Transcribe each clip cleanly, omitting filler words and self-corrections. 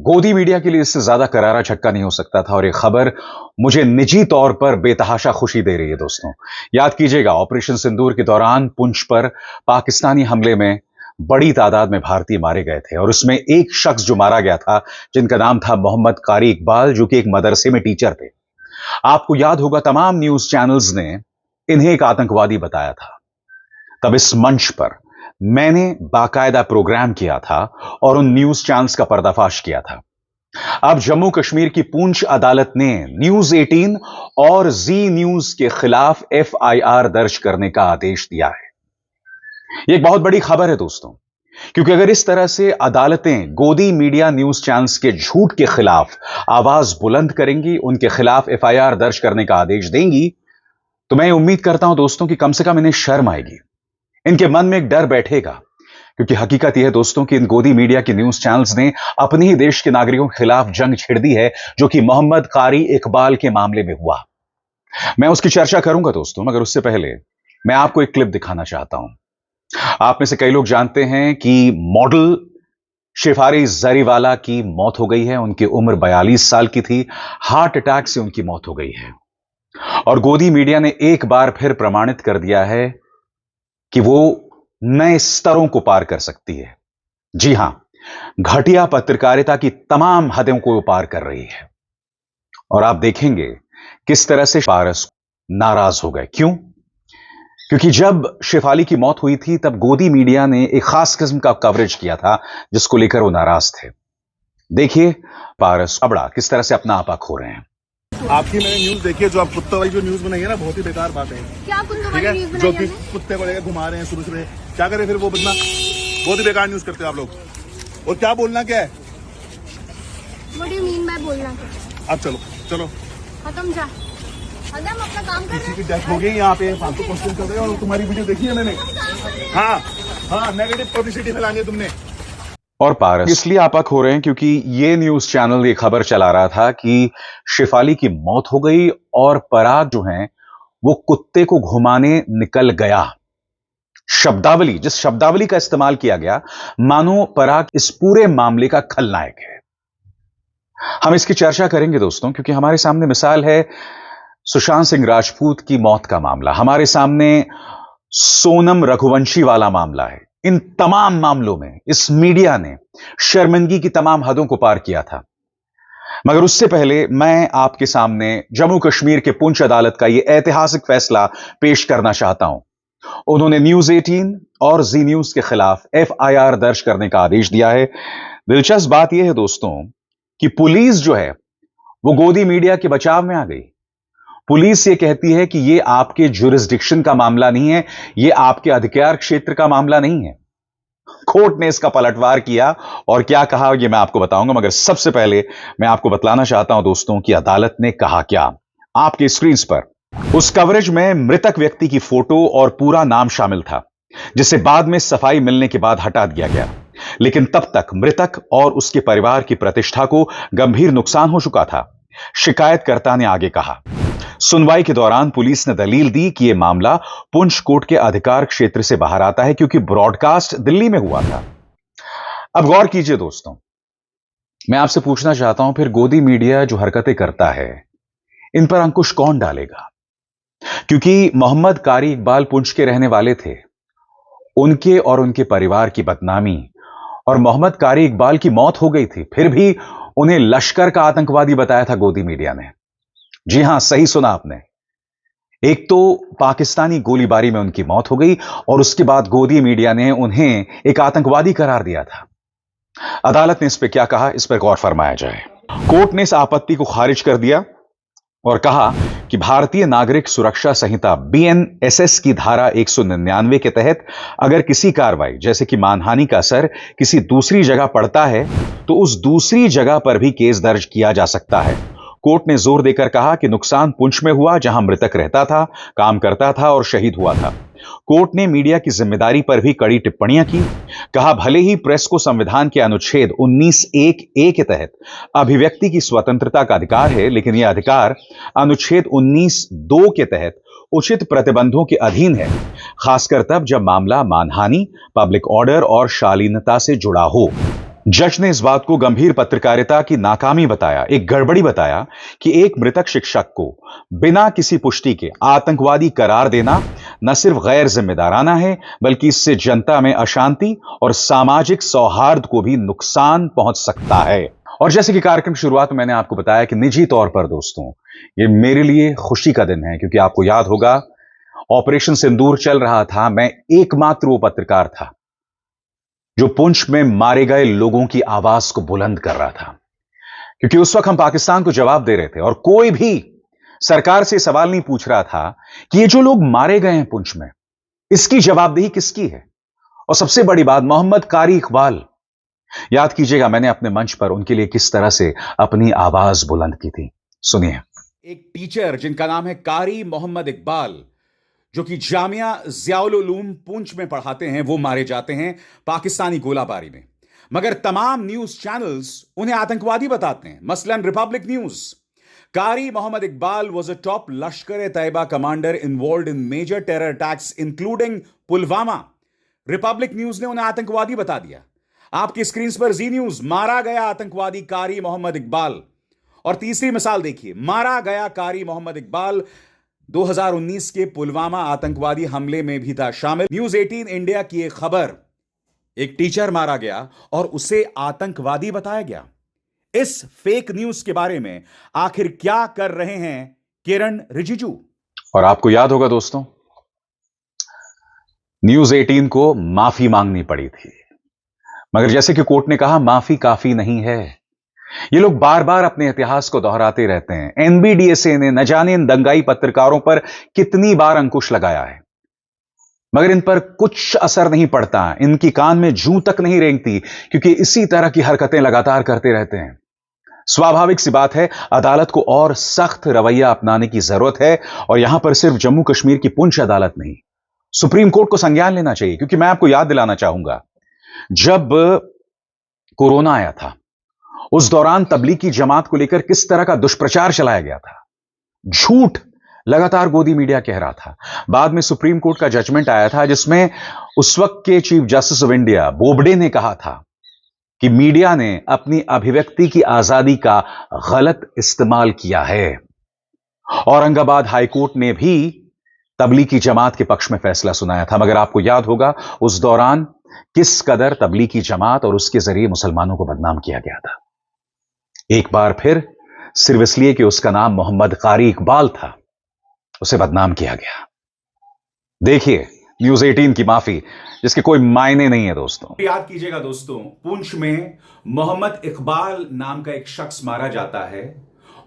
गोदी मीडिया के लिए इससे ज्यादा करारा झटका नहीं हो सकता था और यह खबर मुझे निजी तौर पर बेतहाशा खुशी दे रही है दोस्तों। याद कीजिएगा, ऑपरेशन सिंदूर के दौरान पुंछ पर पाकिस्तानी हमले में बड़ी तादाद में भारतीय मारे गए थे और उसमें एक शख्स जो मारा गया था, जिनका नाम था मोहम्मद कारी इकबाल, जो कि एक मदरसे में टीचर थे। आपको याद होगा, तमाम न्यूज चैनल्स ने इन्हें एक आतंकवादी बताया था। तब इस मंच पर मैंने बाकायदा प्रोग्राम किया था और उन न्यूज चैनल्स का पर्दाफाश किया था। अब जम्मू कश्मीर की पुंछ अदालत ने न्यूज 18 और जी न्यूज के खिलाफ एफआईआर दर्ज करने का आदेश दिया है। यह एक बहुत बड़ी खबर है दोस्तों, क्योंकि अगर इस तरह से अदालतें गोदी मीडिया न्यूज चैनल्स के झूठ के खिलाफ आवाज बुलंद करेंगी, उनके खिलाफ एफआईआर दर्ज करने का आदेश देंगी, तो मैं उम्मीद करता हूं दोस्तों कि कम से कम इन्हें शर्म आएगी, इनके मन में एक डर बैठेगा। क्योंकि हकीकत यह है दोस्तों कि इन गोदी मीडिया के न्यूज चैनल्स ने अपने ही देश के नागरिकों के खिलाफ जंग छेड़ दी है, जो कि मोहम्मद कारी इकबाल के मामले में हुआ। मैं उसकी चर्चा करूंगा दोस्तों, मगर उससे पहले मैं आपको एक क्लिप दिखाना चाहता हूं। आप में से कई लोग जानते हैं कि मॉडल शेफाली जरीवाला की मौत हो गई है। उनकी उम्र 42 साल की थी। हार्ट अटैक से उनकी मौत हो गई है और गोदी मीडिया ने एक बार फिर प्रमाणित कर दिया है कि वो नए स्तरों को पार कर सकती है। जी हां, घटिया पत्रकारिता की तमाम हदों को वो पार कर रही है और आप देखेंगे किस तरह से पारस नाराज हो गए। क्यों? क्योंकि जब शेफाली की मौत हुई थी, तब गोदी मीडिया ने एक खास किस्म का कवरेज किया था जिसको लेकर वो नाराज थे। देखिए पारस अबड़ा किस तरह से अपना आपा खो रहे हैं। आपकी मैंने न्यूज देखी है, जो आप कुत्ते वाली जो न्यूज बनाई है ना, बहुत ही बेकार बात है। क्या कुत्ते वाली न्यूज बनाई जो है? कि कुत्ते को लेकर घुमा रहे हैं सुबह सुबह, क्या करें फिर वो बदला। बहुत ही बेकार न्यूज करते हो आप लोग। और क्या बोलना क्या है? What do you mean by बोलना क्या? अब चलो चलो, खत्म जा। हम अपना काम कर किसी रहे की डेथ हो गई यहाँ पे, फालतू क्वेश्चन कर रहे हो। और तुम्हारी वीडियो देखी है मैंने। हाँ हाँ, नेगेटिव पब्लिसिटी फैलानी है तुमने। और पारस इसलिए आपा खो रहे हैं क्योंकि ये न्यूज चैनल ये खबर चला रहा था कि शेफाली की मौत हो गई और पराग जो है वो कुत्ते को घुमाने निकल गया। शब्दावली, जिस शब्दावली का इस्तेमाल किया गया, मानो पराग इस पूरे मामले का खलनायक है। हम इसकी चर्चा करेंगे दोस्तों, क्योंकि हमारे सामने मिसाल है सुशांत सिंह राजपूत की मौत का मामला, हमारे सामने सोनम रघुवंशी वाला मामला है। इन तमाम मामलों में इस मीडिया ने शर्मिंदगी की तमाम हदों को पार किया था। मगर उससे पहले मैं आपके सामने जम्मू कश्मीर के पुंछ अदालत का यह ऐतिहासिक फैसला पेश करना चाहता हूं। उन्होंने न्यूज 18 और जी न्यूज के खिलाफ एफआईआर दर्ज करने का आदेश दिया है। दिलचस्प बात यह है दोस्तों कि पुलिस जो है वो गोदी मीडिया के बचाव में आ गई। पुलिस ये कहती है कि यह आपके जुरिस्डिक्शन का मामला नहीं है, यह आपके अधिकार क्षेत्र का मामला नहीं है। कोर्ट ने इसका पलटवार किया और क्या कहा यह मैं आपको बताऊंगा, मगर सबसे पहले मैं आपको बतलाना चाहता हूं दोस्तों कि अदालत ने कहा क्या। आपके स्क्रीन पर उस कवरेज में मृतक व्यक्ति की फोटो और पूरा नाम शामिल था, जिसे बाद में सफाई मिलने के बाद हटा दिया गया। लेकिन तब तक मृतक और उसके परिवार की प्रतिष्ठा को गंभीर नुकसान हो चुका था। शिकायतकर्ता ने आगे कहा, सुनवाई के दौरान पुलिस ने दलील दी कि यह मामला पुंछ कोर्ट के अधिकार क्षेत्र से बाहर आता है, क्योंकि ब्रॉडकास्ट दिल्ली में हुआ था। अब गौर कीजिए दोस्तों, मैं आपसे पूछना चाहता हूं, फिर गोदी मीडिया जो हरकतें करता है, इन पर अंकुश कौन डालेगा? क्योंकि मोहम्मद कारी इकबाल पुंछ के रहने वाले थे। उनके और उनके परिवार की बदनामी और मोहम्मद कारी इकबाल की मौत हो गई थी, फिर भी उन्हें लश्कर का आतंकवादी बताया था गोदी मीडिया ने। जी हां, सही सुना आपने। एक तो पाकिस्तानी गोलीबारी में उनकी मौत हो गई और उसके बाद गोदी मीडिया ने उन्हें एक आतंकवादी करार दिया था। अदालत ने इस पर क्या कहा, इस पर गौर फरमाया जाए। कोर्ट ने इस आपत्ति को खारिज कर दिया और कहा कि भारतीय नागरिक सुरक्षा संहिता बीएनएसएस की धारा 199 के तहत अगर किसी कार्रवाई जैसे कि मानहानि का असर किसी दूसरी जगह पड़ता है, तो उस दूसरी जगह पर भी केस दर्ज किया जा सकता है। कोर्ट ने जोर देकर कहा कि नुकसान पुंछ में हुआ, जहां मृतक रहता था, काम करता था और शहीद हुआ था। कोर्ट ने मीडिया की जिम्मेदारी पर भी कड़ी टिप्पणियां की। कहा, भले ही प्रेस को संविधान के अनुच्छेद 19(1)(a) के तहत अभिव्यक्ति की स्वतंत्रता का अधिकार है, लेकिन यह अधिकार अनुच्छेद 19(2) के तहत उचित प्रतिबंधों के अधीन है, खासकर तब जब मामला मानहानि, पब्लिक ऑर्डर और शालीनता से जुड़ा हो। जज ने इस बात को गंभीर पत्रकारिता की नाकामी बताया, एक गड़बड़ी बताया कि एक मृतक शिक्षक को बिना किसी पुष्टि के आतंकवादी करार देना न सिर्फ गैर जिम्मेदाराना है, बल्कि इससे जनता में अशांति और सामाजिक सौहार्द को भी नुकसान पहुंच सकता है। और जैसे कि कार्यक्रम की शुरुआत में मैंने आपको बताया कि निजी तौर पर दोस्तों, ये मेरे लिए खुशी का दिन है, क्योंकि आपको याद होगा ऑपरेशन सिंदूर चल रहा था। मैं एकमात्र वो पत्रकार था जो पुंछ में मारे गए लोगों की आवाज को बुलंद कर रहा था, क्योंकि उस वक्त हम पाकिस्तान को जवाब दे रहे थे और कोई भी सरकार से सवाल नहीं पूछ रहा था कि ये जो लोग मारे गए हैं पुंछ में, इसकी जवाबदेही किसकी है। और सबसे बड़ी बात, मोहम्मद कारी इकबाल, याद कीजिएगा मैंने अपने मंच पर उनके लिए किस तरह से अपनी आवाज बुलंद की थी। सुनिए। एक टीचर जिनका नाम है कारी मोहम्मद इकबाल, जो कि जामिया ज़ियाउल उलूम पुंछ में पढ़ाते हैं, वो मारे जाते हैं पाकिस्तानी गोलाबारी में। मगर तमाम न्यूज चैनल्स उन्हें आतंकवादी बताते हैं, मसलन Republic News. Qari Mohammad Iqbal was a top Lashkar e Taiba commander involved in major terror attacks including Pulwama. Republic News ने उन्हें आतंकवादी बता दिया। आपकी स्क्रीन पर जी न्यूज, मारा गया आतंकवादी कारी मोहम्मद इकबाल। और तीसरी मिसाल देखिए, मारा गया कारी मोहम्मद इकबाल 2019 के पुलवामा आतंकवादी हमले में भी था शामिल। न्यूज 18 इंडिया की एक खबर, एक टीचर मारा गया और उसे आतंकवादी बताया गया। इस फेक न्यूज के बारे में आखिर क्या कर रहे हैं किरण रिजिजू? और आपको याद होगा दोस्तों, न्यूज 18 को माफी मांगनी पड़ी थी, मगर जैसे कि कोर्ट ने कहा, माफी काफी नहीं है। ये लोग बार बार अपने इतिहास को दोहराते रहते हैं। एनबीडीएसए ने न जाने इन दंगाई पत्रकारों पर कितनी बार अंकुश लगाया है, मगर इन पर कुछ असर नहीं पड़ता, इनकी कान में जूं तक नहीं रेंगती, क्योंकि इसी तरह की हरकतें लगातार करते रहते हैं। स्वाभाविक सी बात है, अदालत को और सख्त रवैया अपनाने की जरूरत है। और यहां पर सिर्फ जम्मू कश्मीर की पुंछ अदालत नहीं, सुप्रीम कोर्ट को संज्ञान लेना चाहिए। क्योंकि मैं आपको याद दिलाना चाहूंगा, जब कोरोना आया था, उस दौरान तबलीगी जमात को लेकर किस तरह का दुष्प्रचार चलाया गया था, झूठ लगातार गोदी मीडिया कह रहा था। बाद में सुप्रीम कोर्ट का जजमेंट आया था, जिसमें उस वक्त के chief justice of India Bobde ने कहा था कि मीडिया ने अपनी अभिव्यक्ति की आजादी का गलत इस्तेमाल किया है। औरंगाबाद हाईकोर्ट ने भी तबलीगी जमात के पक्ष में फैसला सुनाया था, मगर आपको याद होगा उस दौरान किस कदर तबलीगी जमात और उसके जरिए मुसलमानों को बदनाम किया गया था। एक बार फिर सिर्फ इसलिए कि उसका नाम मोहम्मद कारी इकबाल था, उसे बदनाम किया गया। देखिए न्यूज 18 की माफी, जिसके कोई मायने नहीं है दोस्तों। याद कीजिएगा दोस्तों, पुंछ में मोहम्मद इकबाल नाम का एक शख्स मारा जाता है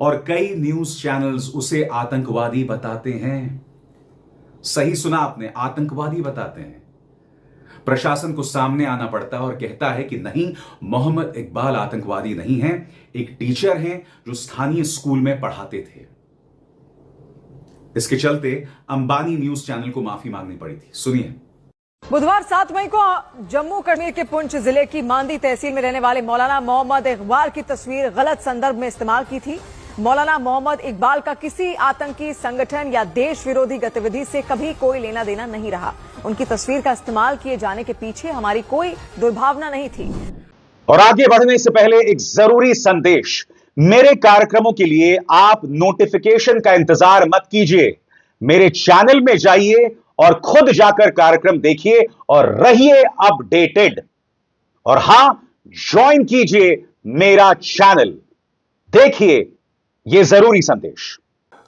और कई न्यूज चैनल्स उसे आतंकवादी बताते हैं। सही सुना आपने, आतंकवादी बताते हैं। प्रशासन को सामने आना पड़ता है और कहता है कि नहीं, मोहम्मद इकबाल आतंकवादी नहीं है, एक टीचर हैं जो स्थानीय स्कूल में पढ़ाते थे। इसके चलते अंबानी न्यूज चैनल को माफी मांगनी पड़ी थी। सुनिए। बुधवार 7 मई को जम्मू कश्मीर के पुंछ जिले की मांदी तहसील में रहने वाले मौलाना मोहम्मद इकबाल की तस्वीर गलत संदर्भ में इस्तेमाल की थी। मौलाना मोहम्मद इकबाल का किसी आतंकी संगठन या देश विरोधी गतिविधि से कभी कोई लेना देना नहीं रहा। उनकी तस्वीर का इस्तेमाल किए जाने के पीछे हमारी कोई दुर्भावना नहीं थी। और आगे बढ़ने से पहले एक जरूरी संदेश, मेरे कार्यक्रमों के लिए आप नोटिफिकेशन का इंतजार मत कीजिए, मेरे चैनल में जाइए और खुद जाकर कार्यक्रम देखिए और रहिए अपडेटेड। और हां, ज्वाइन कीजिए मेरा चैनल, देखिए यह जरूरी संदेश।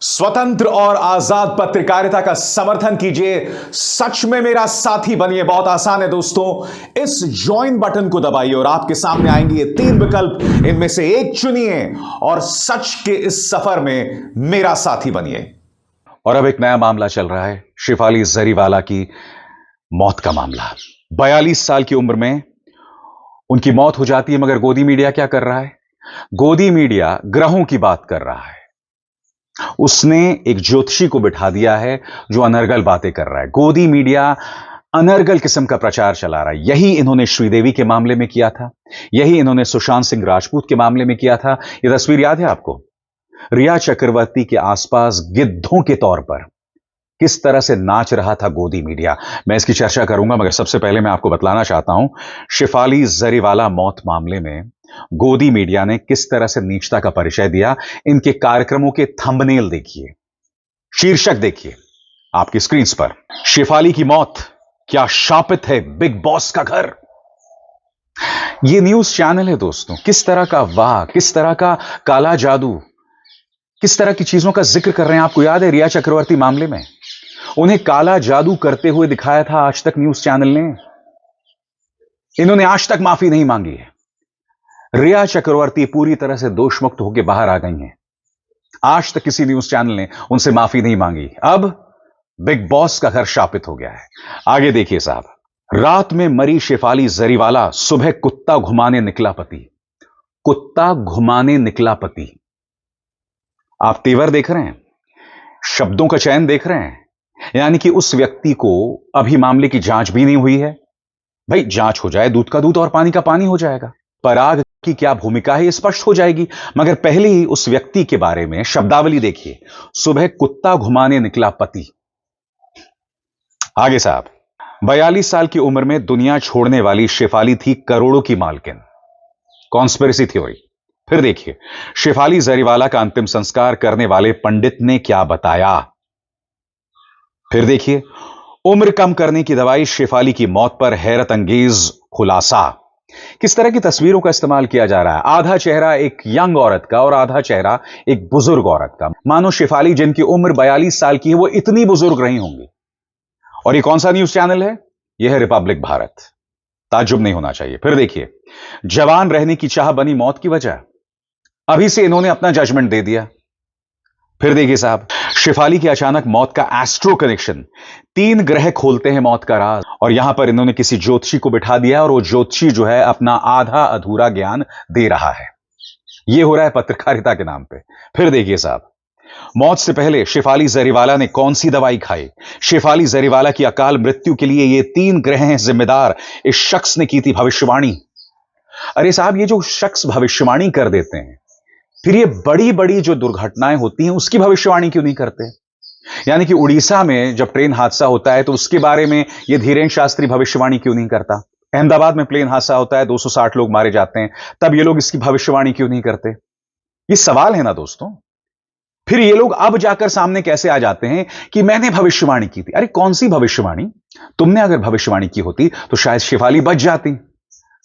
स्वतंत्र और आजाद पत्रकारिता का समर्थन कीजिए, सच में मेरा साथी बनिए। बहुत आसान है दोस्तों, इस ज्वाइन बटन को दबाइए और आपके सामने आएंगे ये 3 विकल्प, इनमें से एक चुनिए और सच के इस सफर में मेरा साथी बनिए। और अब एक नया मामला चल रहा है, शिफाली जरीवाला की मौत का मामला। 42 साल की उम्र में उनकी मौत हो जाती है, मगर गोदी मीडिया क्या कर रहा है? गोदी मीडिया ग्रहों की बात कर रहा है। उसने एक ज्योतिषी को बिठा दिया है जो अनर्गल बातें कर रहा है। गोदी मीडिया अनर्गल किस्म का प्रचार चला रहा है। यही इन्होंने श्रीदेवी के मामले में किया था, यही इन्होंने सुशांत सिंह राजपूत के मामले में किया था। यह तस्वीर याद है आपको? रिया चक्रवर्ती के आसपास गिद्धों के तौर पर किस तरह से नाच रहा था गोदी मीडिया, मैं इसकी चर्चा करूंगा, मगर सबसे पहले मैं आपको बतलाना चाहता हूं शिफाली जरीवाला मौत मामले में गोदी मीडिया ने किस तरह से नीचता का परिचय दिया। इनके कार्यक्रमों के थंबनेल देखिए, शीर्षक देखिए आपकी स्क्रीन पर, शिफाली की मौत क्या शापित है बिग बॉस का घर। यह न्यूज चैनल है दोस्तों, किस तरह का वाह, किस तरह का काला जादू, किस तरह की चीजों का जिक्र कर रहे हैं। आपको याद है रिया चक्रवर्ती मामले में उन्हें काला जादू करते हुए दिखाया था आज तक न्यूज चैनल ने। इन्होंने आज तक माफी नहीं मांगी है। रिया चक्रवर्ती पूरी तरह से दोषमुक्त होकर बाहर आ गई हैं। आज तक किसी न्यूज चैनल ने उनसे माफी नहीं मांगी। अब बिग बॉस का घर शापित हो गया है। आगे देखिए साहब, रात में मरी शेफाली जरीवाला, सुबह कुत्ता घुमाने निकला पति। कुत्ता घुमाने निकला पति, आप तेवर देख रहे हैं, शब्दों का चयन देख रहे हैं। यानी कि उस व्यक्ति को अभी मामले की जांच भी नहीं हुई है। भाई जांच हो जाए, दूध का दूध और पानी का पानी हो जाएगा। पराग की क्या भूमिका है यह स्पष्ट हो जाएगी। मगर पहले ही उस व्यक्ति के बारे में शब्दावली देखिए, सुबह कुत्ता घुमाने निकला पति। आगे साहब, 42 साल की उम्र में दुनिया छोड़ने वाली शेफाली थी करोड़ों की मालकिन। Conspiracy theory. फिर देखिए, शेफाली जरीवाला का अंतिम संस्कार करने वाले पंडित ने क्या बताया। फिर देखिए, उम्र कम करने की दवाई शेफाली की मौत पर हैरत अंगेज खुलासा। किस तरह की तस्वीरों का इस्तेमाल किया जा रहा है। आधा चेहरा एक यंग औरत का और आधा चेहरा एक बुजुर्ग औरत का। मानो शेफाली जिनकी उम्र 42 साल की है वो इतनी बुजुर्ग नहीं होंगी। और ये कौन सा न्यूज चैनल है? यह है रिपब्लिक भारत। ताज्जुब नहीं होना चाहिए। फिर देखिए, जवान रहने की चाह बनी मौत की वजह। अभी से इन्होंने अपना जजमेंट दे दिया। फिर देखिए साहब, शेफाली की अचानक मौत का एस्ट्रो कनेक्शन। 3 ग्रह खोलते हैं मौत का राज। और यहां पर इन्होंने किसी ज्योतिषी को बिठा दिया और वो ज्योतिषी जो है अपना आधा अधूरा ज्ञान दे रहा है। यह हो रहा है पत्रकारिता के नाम पे। फिर देखिए साहब, मौत से पहले शेफाली जरीवाला ने कौन सी दवाई खाई। शेफाली जरीवाला की अकाल मृत्यु के लिए ये 3 ग्रह हैं जिम्मेदार। इस शख्स ने की थी भविष्यवाणी। अरे साहब, ये जो शख्स भविष्यवाणी कर देते हैं, फिर ये बड़ी बड़ी जो दुर्घटनाएं होती हैं उसकी भविष्यवाणी क्यों नहीं करते। यानी कि उड़ीसा में जब ट्रेन हादसा होता है तो उसके बारे में ये धीरेन्द्र शास्त्री भविष्यवाणी क्यों नहीं करता। अहमदाबाद में प्लेन हादसा होता है, 260 लोग मारे जाते हैं, तब ये लोग इसकी भविष्यवाणी क्यों नहीं करते। ये सवाल है ना दोस्तों। फिर ये लोग अब जाकर सामने कैसे आ जाते हैं कि मैंने भविष्यवाणी की थी। अरे कौन सी भविष्यवाणी? तुमने अगर भविष्यवाणी की होती तो शायद शेफाली बच जाती।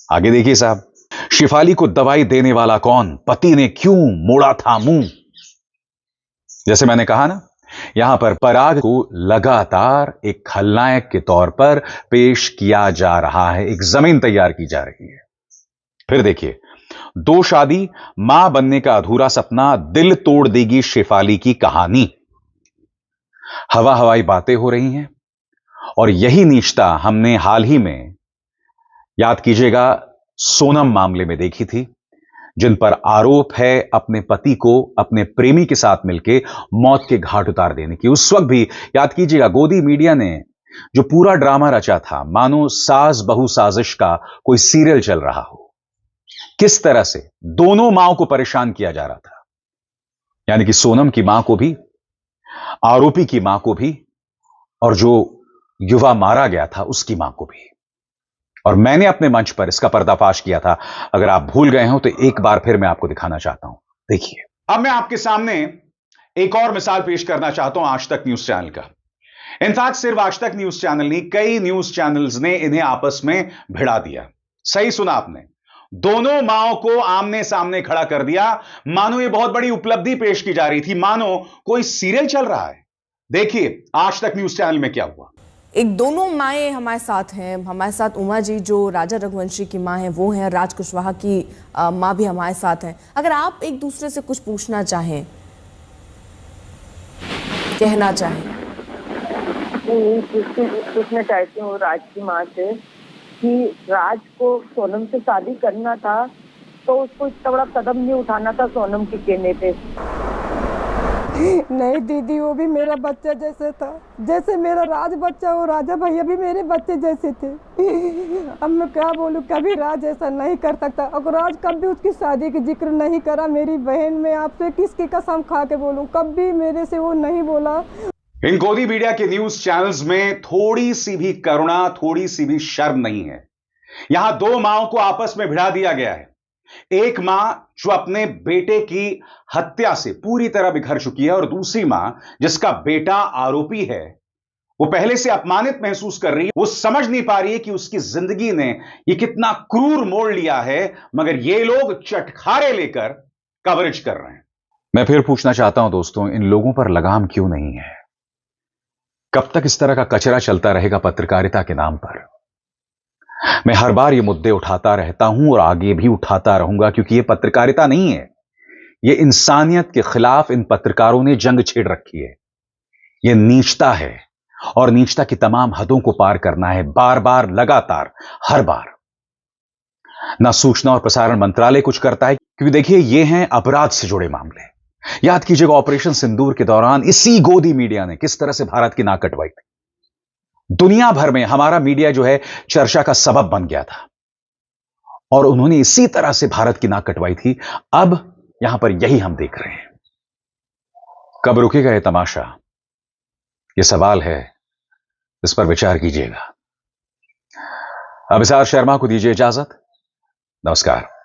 आगे देखिए साहब, शेफाली को दवाई देने वाला कौन, पति ने क्यों मोड़ा था मुंह। जैसे मैंने कहा ना, यहां पर पराग को लगातार एक खलनायक के तौर पर पेश किया जा रहा है। एक जमीन तैयार की जा रही है। फिर देखिए, 2 शादी, मां बनने का अधूरा सपना, दिल तोड़ देगी शेफाली की कहानी। हवा हवाई बातें हो रही हैं और यही नीचता हमने हाल ही में, याद कीजिएगा, सोनम मामले में देखी थी, जिन पर आरोप है अपने पति को अपने प्रेमी के साथ मिलकर मौत के घाट उतार देने की। उस वक्त भी याद कीजिएगा, गोदी मीडिया ने जो पूरा ड्रामा रचा था, मानो सास बहू साजिश का कोई सीरियल चल रहा हो। किस तरह से दोनों मांओं को परेशान किया जा रहा था। यानी कि सोनम की मां को भी, आरोपी की मां को भी, और जो युवा मारा गया था उसकी मां को भी। और मैंने अपने मंच पर इसका पर्दाफाश किया था। अगर आप भूल गए हो तो एक बार फिर मैं आपको दिखाना चाहता हूं। देखिए, अब मैं आपके सामने एक और मिसाल पेश करना चाहता हूं आज तक न्यूज चैनल का। इनफैक्ट सिर्फ आज तक न्यूज चैनल नहीं, कई न्यूज चैनल्स ने इन्हें आपस में भिड़ा दिया। सही सुना आपने, दोनों माओं को आमने सामने खड़ा कर दिया, मानो ये बहुत बड़ी उपलब्धि पेश की जा रही थी, मानो कोई सीरियल चल रहा है। देखिए आज तक न्यूज चैनल में क्या हुआ। एक दोनों माएँ हमारे साथ हैं। हमारे साथ उमा जी जो राजा रघुवंशी की माँ हैं वो हैं, राज कुशवाहा की माँ भी हमारे साथ हैं। अगर आप एक दूसरे से कुछ पूछना चाहें, कहना चाहें। पूछना चाहती हूँ राज की माँ से कि राज को सोनम से शादी करना था तो उसको इतना बड़ा कदम नहीं उठाना था सोनम के कहने पे। नहीं दीदी, वो भी मेरा बच्चा जैसे था, जैसे मेरा राज बच्चा, वो राजा भैया भी मेरे बच्चे जैसे थे। अब मैं क्या बोलूँ, कभी राज ऐसा नहीं कर सकता। अगर राज कभी उसकी शादी की जिक्र नहीं करा, मेरी बहन, मैं आपसे किसकी कसम खा के बोलूँ, कभी मेरे से वो नहीं बोला। इन गोदी मीडिया के न्यूज चैनल्स में थोड़ी सी भी करुणा, थोड़ी सी भी शर्म नहीं है। यहां दो मांओं को आपस में भिड़ा दिया गया है। एक मां जो अपने बेटे की हत्या से पूरी तरह बिखर चुकी है और दूसरी मां जिसका बेटा आरोपी है, वो पहले से अपमानित महसूस कर रही है। वो समझ नहीं पा रही है कि उसकी जिंदगी ने ये कितना क्रूर मोड़ लिया है, मगर ये लोग चटखारे लेकर कवरेज कर रहे हैं। मैं फिर पूछना चाहता हूं दोस्तों, इन लोगों पर लगाम क्यों नहीं है? कब तक इस तरह का कचरा चलता रहेगा पत्रकारिता के नाम पर? मैं हर बार ये मुद्दे उठाता रहता हूं और आगे भी उठाता रहूंगा, क्योंकि ये पत्रकारिता नहीं है, ये इंसानियत के खिलाफ इन पत्रकारों ने जंग छेड़ रखी है। ये नीचता है और नीचता की तमाम हदों को पार करना है, बार बार, लगातार, हर बार। ना सूचना और प्रसारण मंत्रालय कुछ करता है, क्योंकि देखिए ये हैं अपराध से जुड़े मामले। याद कीजिएगा ऑपरेशन सिंदूर के दौरान इसी गोदी मीडिया ने किस तरह से भारत की नाक कटवाई थी। दुनिया भर में हमारा मीडिया जो है चर्चा का सबब बन गया था और उन्होंने इसी तरह से भारत की नाक कटवाई थी। अब यहां पर यही हम देख रहे हैं। कब रुकेगा यह तमाशा? यह सवाल है, इस पर विचार कीजिएगा। अभिसार शर्मा को दीजिए इजाजत। नमस्कार।